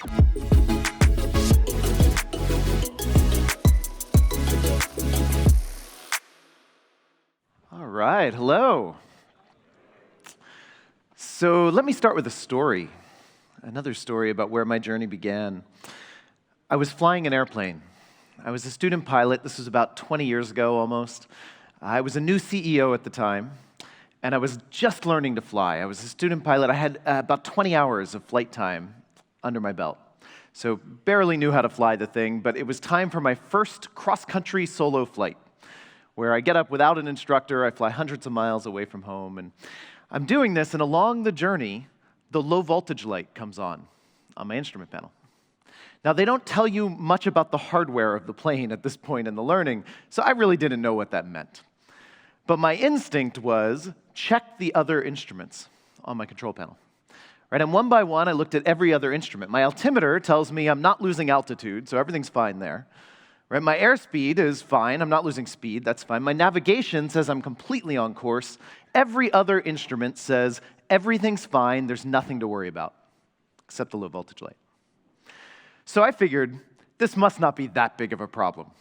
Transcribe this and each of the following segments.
All right, hello. So let me start with a story, another story about where my journey began. I was flying an airplane. I was a student pilot. This was about 20 years ago almost. I was a new CEO at the time, and I was just learning to fly. I was a student pilot. I had about 20 hours of flight time under my belt. So barely knew how to fly the thing, but it was time for my first cross-country solo flight, where I get up without an instructor. I fly hundreds of miles away from home, and I'm doing this, and along the journey, the low voltage light comes on my instrument panel. Now, they don't tell you much about the hardware of the plane at this point in the learning, so I really didn't know what that meant. But my instinct was, check the other instruments on my control panel. Right, and one by one, I looked at every other instrument. My altimeter tells me I'm not losing altitude, so everything's fine there. Right, my airspeed is fine. I'm not losing speed. That's fine. My navigation says I'm completely on course. Every other instrument says everything's fine. There's nothing to worry about, except the low voltage light. So I figured this must not be that big of a problem.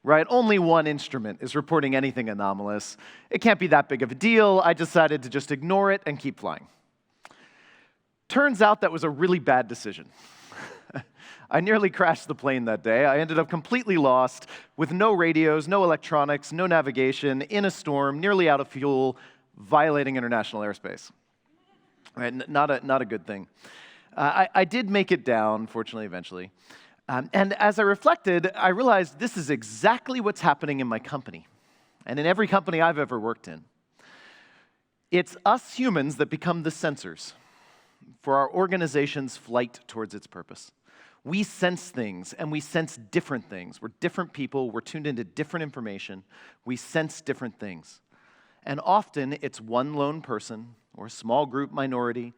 Right? Only one instrument is reporting anything anomalous. It can't be that big of a deal. I decided to just ignore it and keep flying. Turns out that was a really bad decision. I nearly crashed the plane that day. I ended up completely lost with no radios, no electronics, no navigation, in a storm, nearly out of fuel, violating international airspace. Right? Not a good thing. I did make it down, fortunately, eventually. And as I reflected, I realized this is exactly what's happening in my company and in every company I've ever worked in. It's us humans that become the sensors for our organization's flight towards its purpose. We sense things, and we sense different things. We're different people. We're tuned into different information. We sense different things. And often, it's one lone person or a small group minority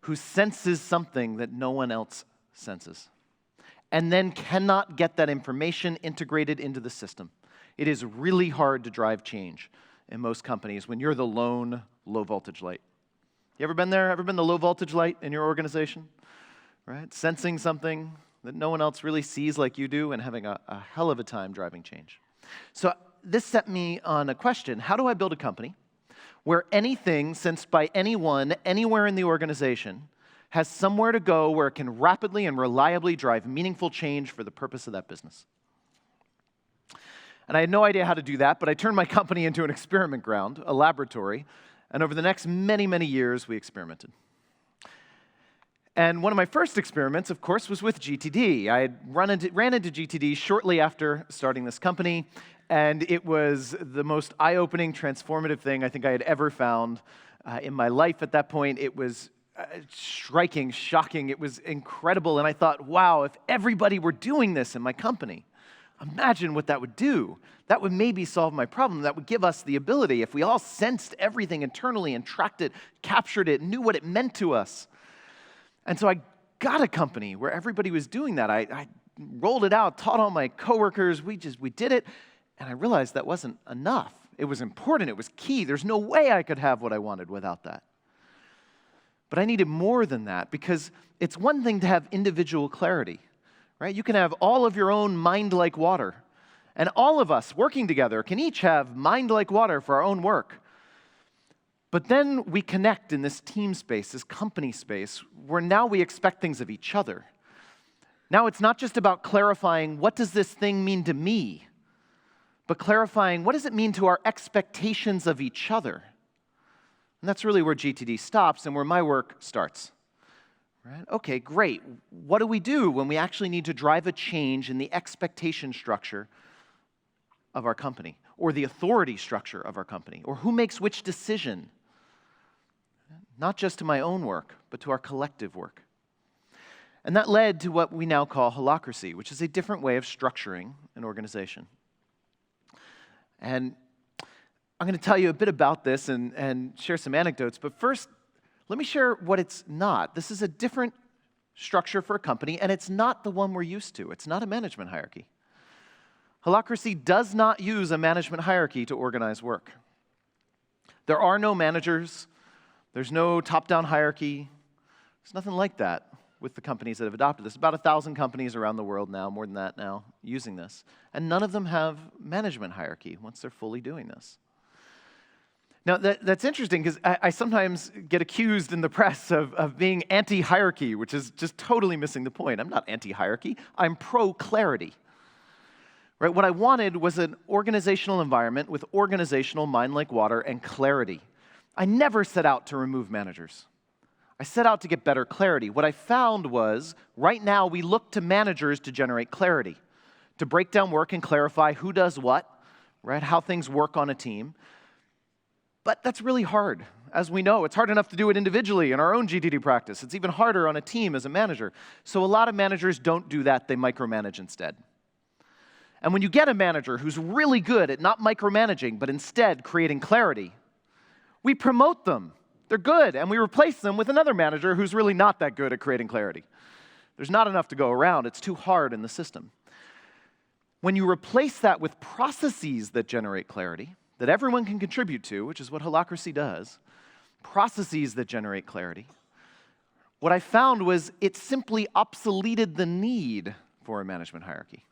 who senses something that no one else senses, and then cannot get that information integrated into the system. It is really hard to drive change in most companies when you're the lone low-voltage light. You ever been there? Ever been the low-voltage light in your organization? Right? Sensing something that no one else really sees like you do and having a hell of a time driving change. So this set me on a question. How do I build a company where anything sensed by anyone, anywhere in the organization, has somewhere to go where it can rapidly and reliably drive meaningful change for the purpose of that business? And I had no idea how to do that, but I turned my company into an experiment ground, a laboratory, and over the next many, many years, we experimented. And one of my first experiments, of course, was with GTD. I had ran into GTD shortly after starting this company, and it was the most eye-opening, transformative thing I think I had ever found in my life at that point. It was striking, shocking. It was incredible, and I thought, wow, if everybody were doing this in my company, imagine what that would do. That would maybe solve my problem. That would give us the ability, if we all sensed everything internally and tracked it, captured it, knew what it meant to us. And so I got a company where everybody was doing that. I rolled it out, taught all my coworkers. We did it, and I realized that wasn't enough. It was important. It was key. There's no way I could have what I wanted without that. But I needed more than that, because it's one thing to have individual clarity, right? You can have all of your own mind like water, and all of us working together can each have mind like water for our own work. But then we connect in this team space, this company space, where now we expect things of each other. Now it's not just about clarifying what does this thing mean to me, but clarifying what does it mean to our expectations of each other. And that's really where GTD stops and where my work starts. Right? Okay, great. What do we do when we actually need to drive a change in the expectation structure of our company, or the authority structure of our company, or who makes which decision? Not just to my own work, but to our collective work. And that led to what we now call Holacracy, which is a different way of structuring an organization. And I'm going to tell you a bit about this and share some anecdotes, but first, let me share what it's not. This is a different structure for a company, and it's not the one we're used to. It's not a management hierarchy. Holacracy does not use a management hierarchy to organize work. There are no managers. There's no top-down hierarchy. There's nothing like that. with the companies that have adopted this. About 1,000 companies around the world now, more than that now, using this. And none of them have management hierarchy once they're fully doing this. Now, that's interesting because I sometimes get accused in the press of being anti-hierarchy, which is just totally missing the point. I'm not anti-hierarchy. I'm pro-clarity. Right? What I wanted was an organizational environment with organizational mind like water and clarity. I never set out to remove managers. I set out to get better clarity. What I found was, right now, we look to managers to generate clarity, to break down work and clarify who does what, right? How things work on a team. But that's really hard. As we know, it's hard enough to do it individually in our own GTD practice. It's even harder on a team as a manager. So a lot of managers don't do that. They micromanage instead. And when you get a manager who's really good at not micromanaging, but instead creating clarity, we promote them. They're good, and we replace them with another manager who's really not that good at creating clarity. There's not enough to go around. It's too hard in the system. When you replace that with processes that generate clarity, that everyone can contribute to, which is what Holacracy does, processes that generate clarity, what I found was it simply obsoleted the need for a management hierarchy.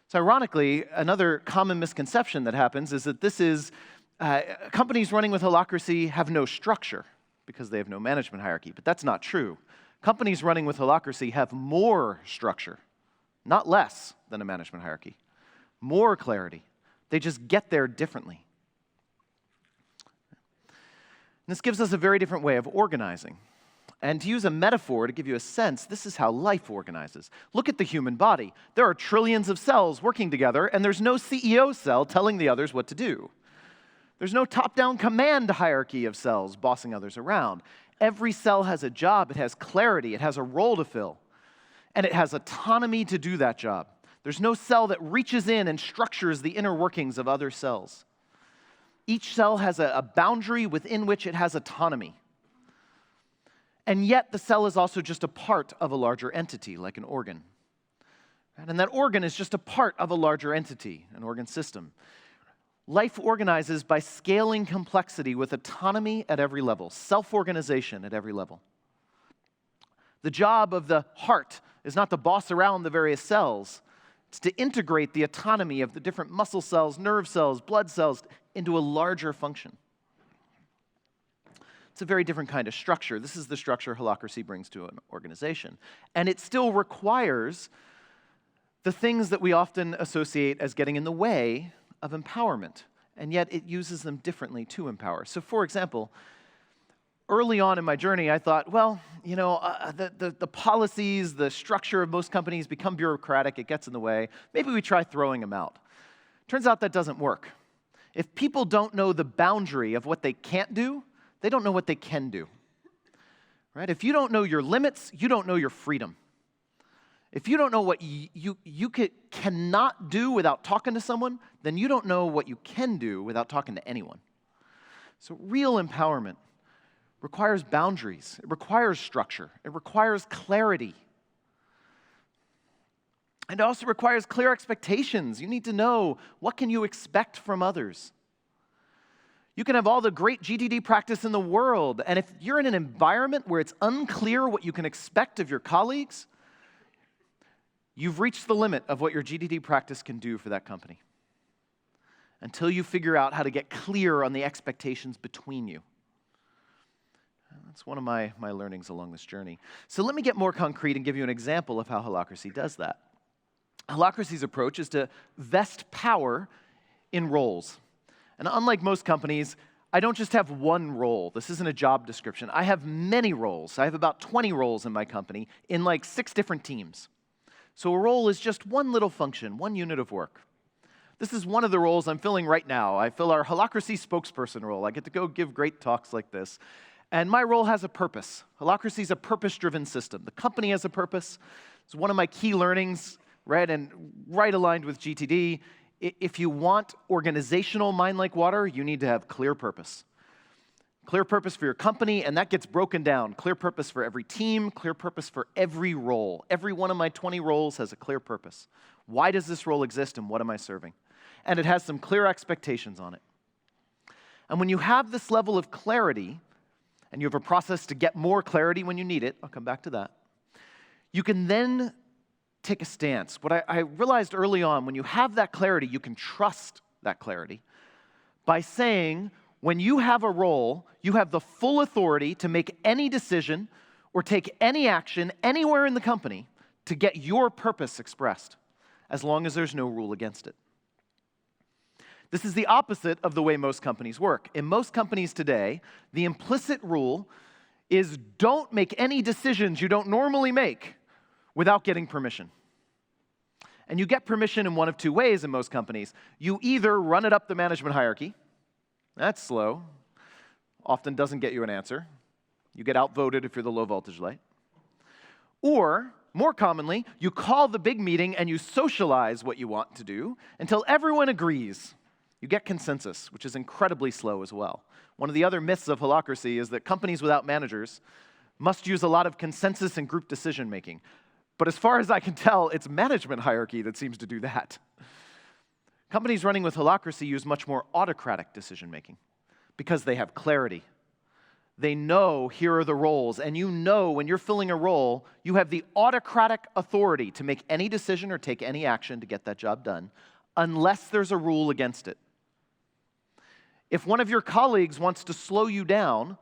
So ironically, another common misconception that happens is that this is companies running with Holacracy have no structure because they have no management hierarchy, but that's not true. Companies running with Holacracy have more structure, not less than a management hierarchy, more clarity. They just get there differently. And this gives us a very different way of organizing. And to use a metaphor to give you a sense, this is how life organizes. Look at the human body. There are trillions of cells working together, and there's no CEO cell telling the others what to do. There's no top-down command hierarchy of cells bossing others around. Every cell has a job, it has clarity, it has a role to fill, and it has autonomy to do that job. There's no cell that reaches in and structures the inner workings of other cells. Each cell has a boundary within which it has autonomy. And yet the cell is also just a part of a larger entity, like an organ. And that organ is just a part of a larger entity, an organ system. Life organizes by scaling complexity with autonomy at every level, self-organization at every level. The job of the heart is not to boss around the various cells. It's to integrate the autonomy of the different muscle cells, nerve cells, blood cells into a larger function. It's a very different kind of structure. This is the structure Holacracy brings to an organization. And it still requires the things that we often associate as getting in the way of empowerment, and yet it uses them differently to empower. So for example, early on in my journey, I thought, well, you know, the policies, the structure of most companies become bureaucratic, it gets in the way. Maybe we try throwing them out. Turns out that doesn't work. If people don't know the boundary of what they can't do, they don't know what they can do. Right? If you don't know your limits, you don't know your freedom. If you don't know what you cannot do without talking to someone, then you don't know what you can do without talking to anyone. So real empowerment requires boundaries. It requires structure. It requires clarity. And it also requires clear expectations. You need to know what can you expect from others. You can have all the great GTD practice in the world, and if you're in an environment where it's unclear what you can expect of your colleagues, you've reached the limit of what your GTD practice can do for that company until you figure out how to get clear on the expectations between you. That's one of my learnings along this journey. So let me get more concrete and give you an example of how Holacracy does that. Holacracy's approach is to vest power in roles. And unlike most companies, I don't just have one role. This isn't a job description. I have many roles. I have about 20 roles in my company in like 6 different teams. So a role is just one little function, one unit of work. This is one of the roles I'm filling right now. I fill our Holacracy spokesperson role. I get to go give great talks like this. And my role has a purpose. Holacracy is a purpose-driven system. The company has a purpose. It's one of my key learnings, right, and right aligned with GTD. If you want organizational mind like water, you need to have clear purpose. Clear purpose for your company, and that gets broken down. Clear purpose for every team, clear purpose for every role. Every one of my 20 roles has a clear purpose. Why does this role exist, and what am I serving? And it has some clear expectations on it. And when you have this level of clarity, and you have a process to get more clarity when you need it, I'll come back to that, you can then take a stance. What I realized early on, when you have that clarity, you can trust that clarity by saying, when you have a role, you have the full authority to make any decision or take any action anywhere in the company to get your purpose expressed, as long as there's no rule against it. This is the opposite of the way most companies work. In most companies today, the implicit rule is don't make any decisions you don't normally make without getting permission. And you get permission in one of two ways in most companies. You either run it up the management hierarchy. That's slow. Often doesn't get you an answer. You get outvoted if you're the low voltage light. Or, more commonly, you call the big meeting and you socialize what you want to do until everyone agrees. You get consensus, which is incredibly slow as well. One of the other myths of Holacracy is that companies without managers must use a lot of consensus and group decision-making. But as far as I can tell, it's management hierarchy that seems to do that. Companies running with Holacracy use much more autocratic decision-making because they have clarity. They know here are the roles, and you know when you're filling a role, you have the autocratic authority to make any decision or take any action to get that job done, unless there's a rule against it. If one of your colleagues wants to slow you down,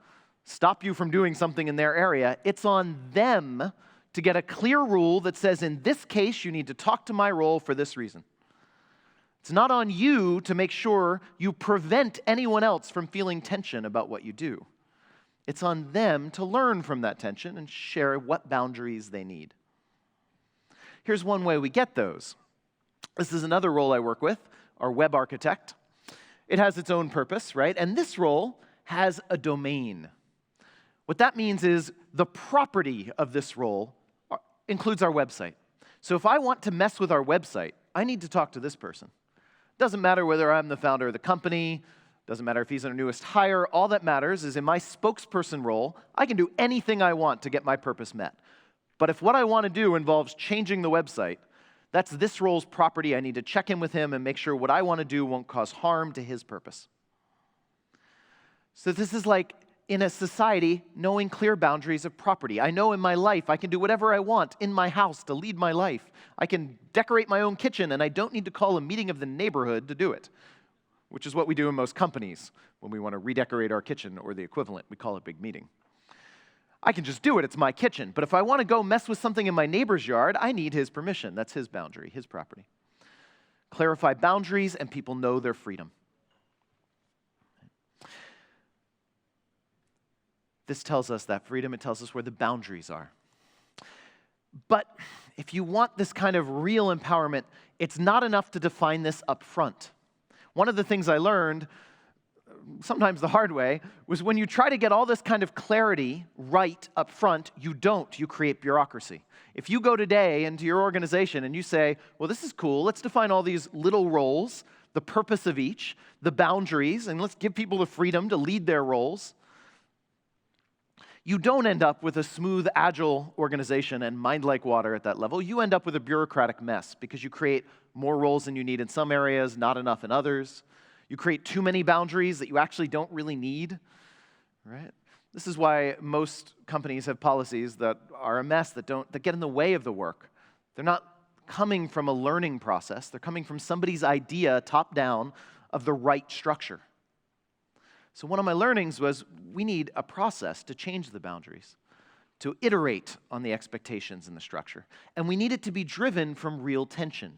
stop you from doing something in their area, it's on them to get a clear rule that says, in this case, you need to talk to my role for this reason. It's not on you to make sure you prevent anyone else from feeling tension about what you do. It's on them to learn from that tension and share what boundaries they need. Here's one way we get those. This is another role I work with, our web architect. It has its own purpose, right? And this role has a domain. What that means is the property of this role includes our website. So if I want to mess with our website, I need to talk to this person. Doesn't matter whether I'm the founder of the company, doesn't matter if he's our newest hire. All that matters is in my spokesperson role, I can do anything I want to get my purpose met. But if what I want to do involves changing the website, that's this role's property. I need to check in with him and make sure what I want to do won't cause harm to his purpose. So this is like, in a society, knowing clear boundaries of property. I know in my life I can do whatever I want in my house to lead my life. I can decorate my own kitchen, and I don't need to call a meeting of the neighborhood to do it, which is what we do in most companies when we want to redecorate our kitchen or the equivalent. We call it a big meeting. I can just do it. It's my kitchen. But if I want to go mess with something in my neighbor's yard, I need his permission. That's his boundary, his property. Clarify boundaries, and people know their freedom. This tells us that freedom. It tells us where the boundaries are. But if you want this kind of real empowerment, it's not enough to define this up front. One of the things I learned, sometimes the hard way, was when you try to get all this kind of clarity right up front, you don't. You create bureaucracy. If you go today into your organization and you say, well, this is cool, let's define all these little roles, the purpose of each, the boundaries, and let's give people the freedom to lead their roles, you don't end up with a smooth, agile organization and mind like water at that level. You end up with a bureaucratic mess because you create more roles than you need in some areas, not enough in others. You create too many boundaries that you actually don't really need, right? This is why most companies have policies that are a mess, that get in the way of the work. They're not coming from a learning process. They're coming from somebody's idea, top down, of the right structure. So one of my learnings was we need a process to change the boundaries, to iterate on the expectations in the structure. And we need it to be driven from real tension.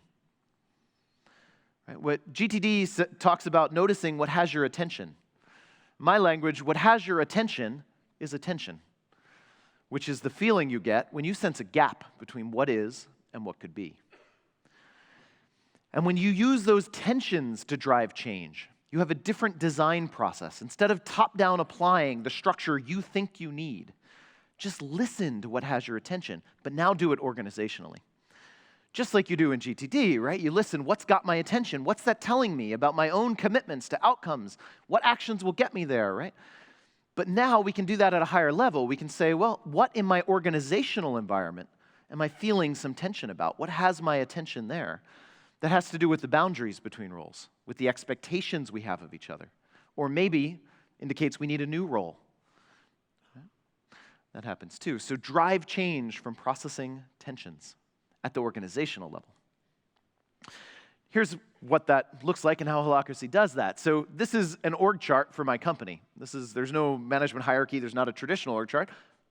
Right? What GTD talks about noticing what has your attention. In my language, what has your attention is attention, which is the feeling you get when you sense a gap between what is and what could be. And when you use those tensions to drive change, you have a different design process. Instead of top-down applying the structure you think you need, just listen to what has your attention, but now do it organizationally. Just like you do in GTD, right? You listen, what's got my attention? What's that telling me about my own commitments to outcomes? What actions will get me there, right? But now we can do that at a higher level. We can say, well, what in my organizational environment am I feeling some tension about? What has my attention there? That has to do with the boundaries between roles, with the expectations we have of each other. Or maybe indicates we need a new role. That happens too. So drive change from processing tensions at the organizational level. Here's what that looks like and how Holacracy does that. So this is an org chart for my company. There's no management hierarchy. There's not a traditional org chart.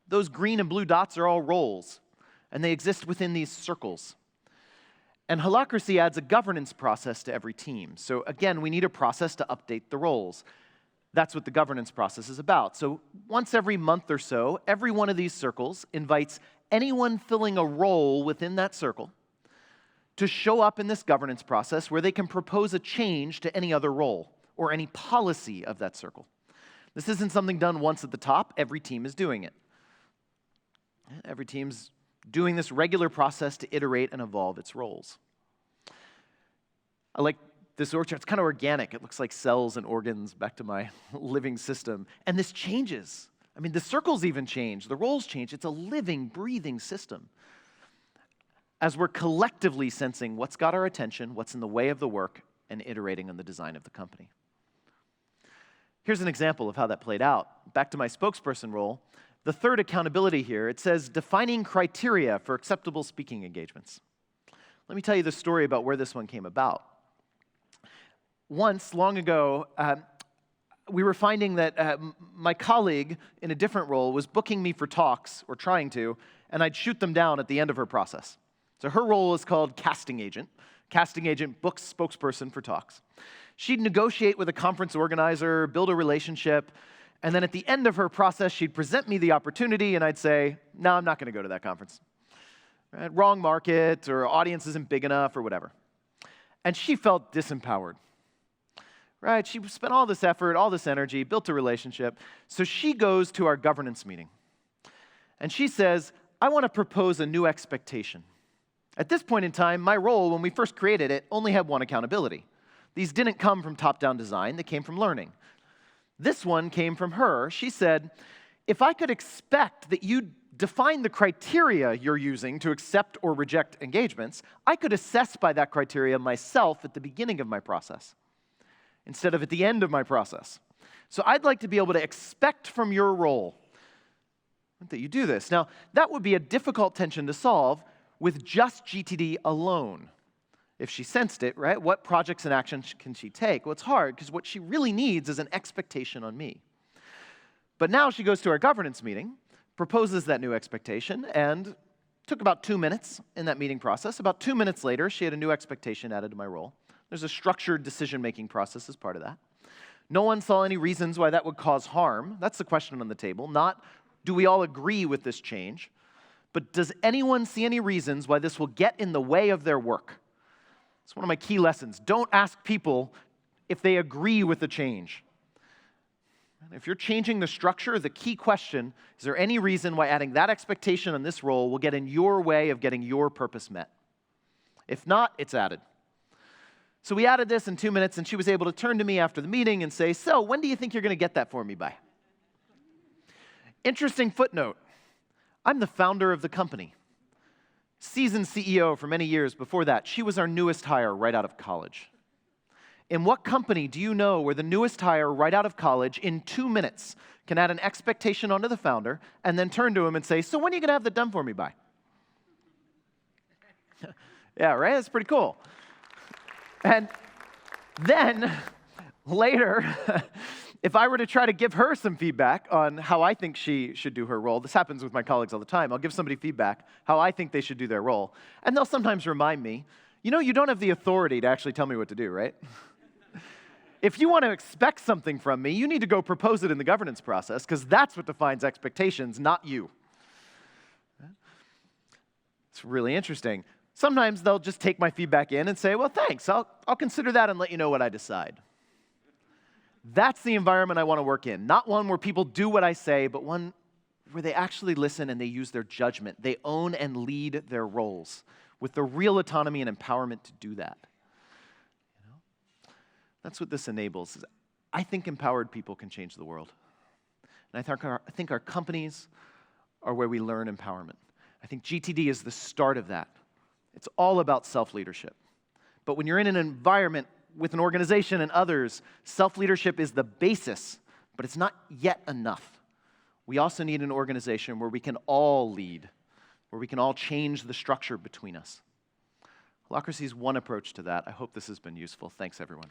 Those green and blue dots are all roles, and they exist within these circles. And Holacracy adds a governance process to every team. So again, we need a process to update the roles. That's what the governance process is about. So once every month or so, every one of these circles invites anyone filling a role within that circle to show up in this governance process where they can propose a change to any other role or any policy of that circle. This isn't something done once at the top. Every team is doing it. Every team's doing this regular process to iterate and evolve its roles. I like this org chart. It's kind of organic. It looks like cells and organs back to my living system. And this changes. I mean, the circles even change. The roles change. It's a living, breathing system. As we're collectively sensing what's got our attention, what's in the way of the work, and iterating on the design of the company. Here's an example of how that played out. Back to my spokesperson role, the third accountability here, it says defining criteria for acceptable speaking engagements. Let me tell you the story about where this one came about. Once, long ago, we were finding that my colleague in a different role was booking me for talks, or trying to, and I'd shoot them down at the end of her process. So her role is called casting agent. Casting agent books spokesperson for talks. She'd negotiate with a conference organizer, build a relationship, and then at the end of her process, she'd present me the opportunity, and I'd say, no, I'm not going to go to that conference. Right? Wrong market, or audience isn't big enough, or whatever. And she felt disempowered. Right? She spent all this effort, all this energy, built a relationship. So she goes to our governance meeting. And she says, I want to propose a new expectation. At this point in time, my role, when we first created it, only had one accountability. These didn't come from top-down design. They came from learning. This one came from her. She said, if I could expect that you define the criteria you're using to accept or reject engagements, I could assess by that criteria myself at the beginning of my process instead of at the end of my process. So I'd like to be able to expect from your role that you do this. Now, that would be a difficult tension to solve with just GTD alone. If she sensed it, right, what projects and actions can she take? Well, it's hard, because what she really needs is an expectation on me. But now she goes to our governance meeting, proposes that new expectation, and took about 2 minutes in that meeting process. About 2 minutes later, she had a new expectation added to my role. There's a structured decision-making process as part of that. No one saw any reasons why that would cause harm. That's the question on the table, not do we all agree with this change, but does anyone see any reasons why this will get in the way of their work? It's one of my key lessons. Don't ask people if they agree with the change. If you're changing the structure, the key question, is there any reason why adding that expectation on this role will get in your way of getting your purpose met? If not, it's added. So we added this in 2 minutes, and she was able to turn to me after the meeting and say, so when do you think you're going to get that for me by? Interesting footnote. I'm the founder of the company. Seasoned CEO for many years before that. She was our newest hire right out of college. In what company do you know where the newest hire right out of college in 2 minutes can add an expectation onto the founder and then turn to him and say, so when are you going to have that done for me by? Yeah, right? That's pretty cool. And then later, if I were to try to give her some feedback on how I think she should do her role, this happens with my colleagues all the time. I'll give somebody feedback how I think they should do their role. And they'll sometimes remind me, you know, you don't have the authority to actually tell me what to do, right? If you want to expect something from me, you need to go propose it in the governance process, because that's what defines expectations, not you. It's really interesting. Sometimes they'll just take my feedback in and say, well, thanks, I'll consider that and let you know what I decide. That's the environment I want to work in. Not one where people do what I say, but one where they actually listen and they use their judgment. They own and lead their roles with the real autonomy and empowerment to do that. You know? That's what this enables. I think empowered people can change the world. And I think our companies are where we learn empowerment. I think GTD is the start of that. It's all about self-leadership. But when you're in an environment with an organization and others, self-leadership is the basis, but it's not yet enough. we also need an organization where we can all lead, where we can all change the structure between us. Holacracy is one approach to that. I hope this has been useful. Thanks, everyone.